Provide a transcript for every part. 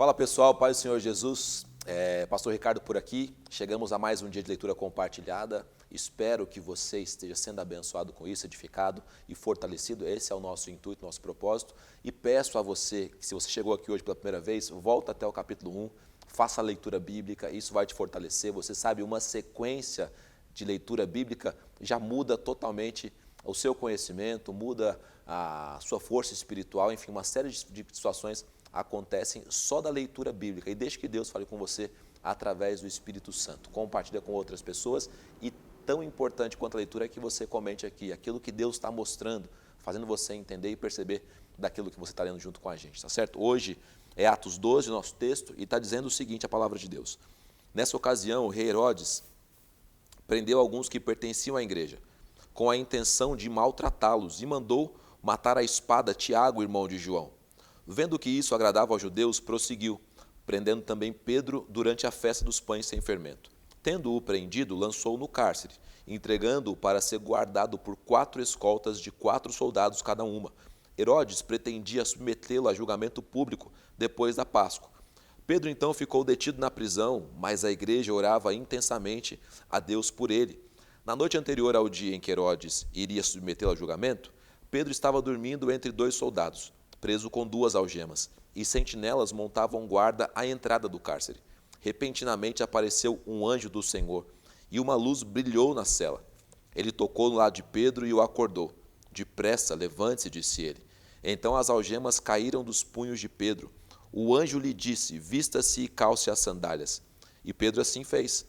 Fala pessoal, paz do Senhor Jesus, Pastor Ricardo por aqui. Chegamos a mais um dia de leitura compartilhada. Espero que você esteja sendo abençoado com isso, edificado e fortalecido. Esse é o nosso intuito, nosso propósito. E peço a você, que se você chegou aqui hoje pela primeira vez, volta até o capítulo 1, faça a leitura bíblica, isso vai te fortalecer. Você sabe, uma sequência de leitura bíblica já muda totalmente o seu conhecimento, muda a sua força espiritual, enfim, uma série de situações acontecem só da leitura bíblica. E deixe que Deus fale com você através do Espírito Santo. Compartilha com outras pessoas e tão importante quanto a leitura é que você comente aqui aquilo que Deus está mostrando, fazendo você entender e perceber daquilo que você está lendo junto com a gente, tá certo? Hoje é Atos 12, o nosso texto, e está dizendo o seguinte, a palavra de Deus. Nessa ocasião, o rei Herodes prendeu alguns que pertenciam à igreja, com a intenção de maltratá-los, e mandou matar à espada Tiago, irmão de João. Vendo que isso agradava aos judeus, prosseguiu, prendendo também Pedro durante a festa dos pães sem fermento. Tendo-o prendido, lançou-o no cárcere, entregando-o para ser guardado por 4 escoltas de 4 soldados cada uma. Herodes pretendia submetê-lo a julgamento público depois da Páscoa. Pedro então ficou detido na prisão, mas a igreja orava intensamente a Deus por ele. Na noite anterior ao dia em que Herodes iria submetê-lo a julgamento, Pedro estava dormindo entre 2 soldados, preso com 2 algemas, e sentinelas montavam guarda à entrada do cárcere. Repentinamente apareceu um anjo do Senhor, e uma luz brilhou na cela. Ele tocou no lado de Pedro e o acordou. Depressa, levante-se, disse ele. Então as algemas caíram dos punhos de Pedro. O anjo lhe disse, vista-se e calce as sandálias. E Pedro assim fez.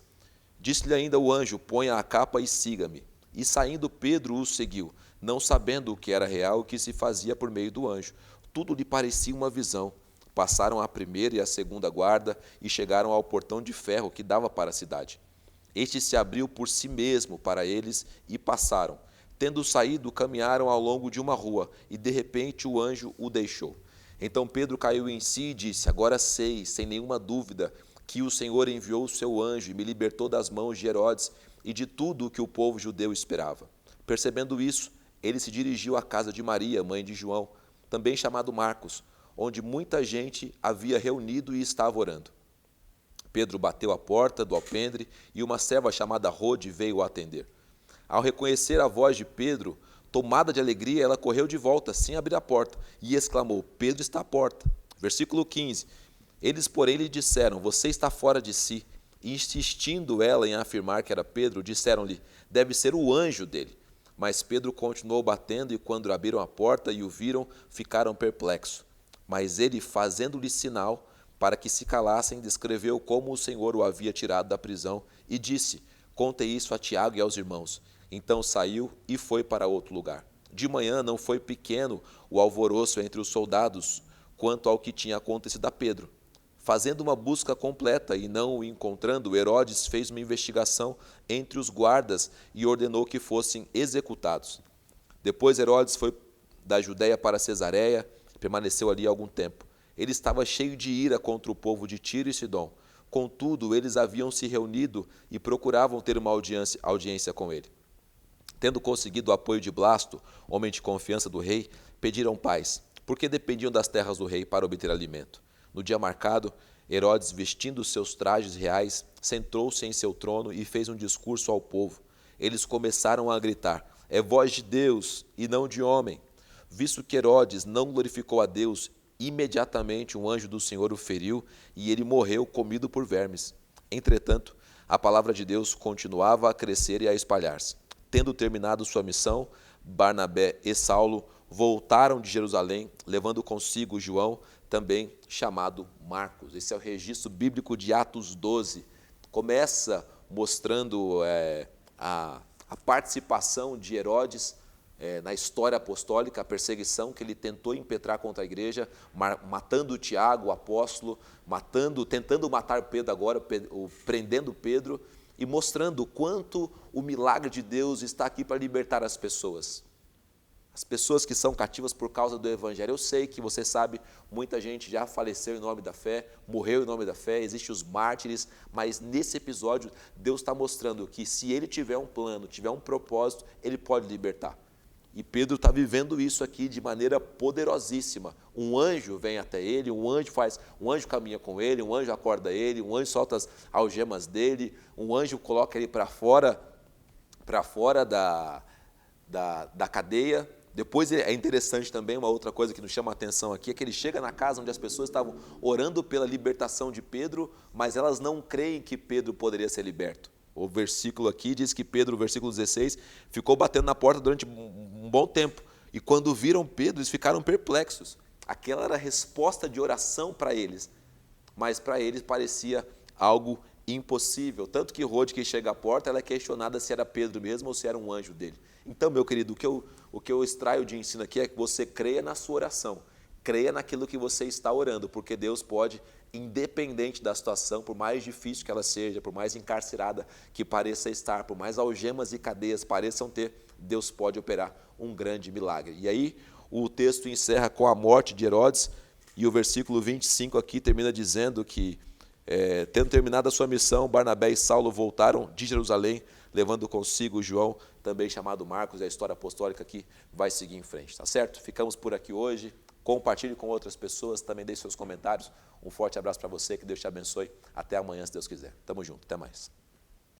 Disse-lhe ainda o anjo, ponha a capa e siga-me. E saindo Pedro o seguiu, não sabendo o que era real e o que se fazia por meio do anjo. Tudo lhe parecia uma visão. Passaram a primeira e a segunda guarda e chegaram ao portão de ferro que dava para a cidade. Este se abriu por si mesmo para eles e passaram. Tendo saído, caminharam ao longo de uma rua e de repente o anjo o deixou. Então Pedro caiu em si e disse, agora sei, sem nenhuma dúvida, que o Senhor enviou o seu anjo e me libertou das mãos de Herodes e de tudo o que o povo judeu esperava. Percebendo isso, ele se dirigiu à casa de Maria, mãe de João, também chamado Marcos, onde muita gente havia reunido e estava orando. Pedro bateu à porta do alpendre e uma serva chamada Rode veio atender. Ao reconhecer a voz de Pedro, tomada de alegria, ela correu de volta, sem abrir a porta, e exclamou, Pedro está à porta. Versículo 15. Eles, porém, lhe disseram, você está fora de si. E insistindo ela em afirmar que era Pedro, disseram-lhe, deve ser o anjo dele. Mas Pedro continuou batendo, e quando abriram a porta e o viram, ficaram perplexos. Mas ele, fazendo-lhe sinal para que se calassem, descreveu como o Senhor o havia tirado da prisão e disse, conte isso a Tiago e aos irmãos. Então saiu e foi para outro lugar. De manhã não foi pequeno o alvoroço entre os soldados quanto ao que tinha acontecido a Pedro. Fazendo uma busca completa e não o encontrando, Herodes fez uma investigação entre os guardas e ordenou que fossem executados. Depois Herodes foi da Judéia para Cesareia, permaneceu ali algum tempo. Ele estava cheio de ira contra o povo de Tiro e Sidom. Contudo, eles haviam se reunido e procuravam ter uma audiência com ele. Tendo conseguido o apoio de Blasto, homem de confiança do rei, pediram paz, porque dependiam das terras do rei para obter alimento. No dia marcado, Herodes, vestindo seus trajes reais, sentou-se em seu trono e fez um discurso ao povo. Eles começaram a gritar, é voz de Deus e não de homem. Visto que Herodes não glorificou a Deus, imediatamente um anjo do Senhor o feriu e ele morreu comido por vermes. Entretanto, a palavra de Deus continuava a crescer e a espalhar-se. Tendo terminado sua missão, Barnabé e Saulo voltaram de Jerusalém, levando consigo João, também chamado Marcos. Esse é o registro bíblico de Atos 12. Começa mostrando a participação de Herodes na história apostólica, a perseguição que ele tentou impetrar contra a igreja, matando Tiago, o apóstolo, tentando matar Pedro agora, prendendo Pedro, e mostrando o quanto o milagre de Deus está aqui para libertar as pessoas. As pessoas que são cativas por causa do Evangelho. Eu sei que você sabe, muita gente já faleceu em nome da fé, morreu em nome da fé, existem os mártires, mas nesse episódio Deus está mostrando que se Ele tiver um plano, tiver um propósito, Ele pode libertar. E Pedro está vivendo isso aqui de maneira poderosíssima. Um anjo vem até ele, um anjo caminha com ele, um anjo acorda ele, um anjo solta as algemas dele, um anjo coloca ele para fora da cadeia. Depois é interessante também, uma outra coisa que nos chama a atenção aqui, é que ele chega na casa onde as pessoas estavam orando pela libertação de Pedro, mas elas não creem que Pedro poderia ser liberto. O versículo aqui diz que Pedro, versículo 16, ficou batendo na porta durante um bom tempo. E quando viram Pedro, eles ficaram perplexos. Aquela era a resposta de oração para eles, mas para eles parecia algo impossível. Tanto que Rode, que chega à porta, ela é questionada se era Pedro mesmo ou se era um anjo dele. Então, meu querido, o que eu extraio de ensino aqui é que você creia na sua oração, creia naquilo que você está orando, porque Deus pode, independente da situação, por mais difícil que ela seja, por mais encarcerada que pareça estar, por mais algemas e cadeias pareçam ter, Deus pode operar um grande milagre. E aí o texto encerra com a morte de Herodes, e o versículo 25 aqui termina dizendo que, tendo terminado a sua missão, Barnabé e Saulo voltaram de Jerusalém, levando consigo João, também chamado Marcos, e a história apostólica aqui vai seguir em frente, tá certo? Ficamos por aqui hoje. Compartilhe com outras pessoas, também deixe seus comentários. Um forte abraço para você, que Deus te abençoe. Até amanhã, se Deus quiser. Tamo junto, até mais.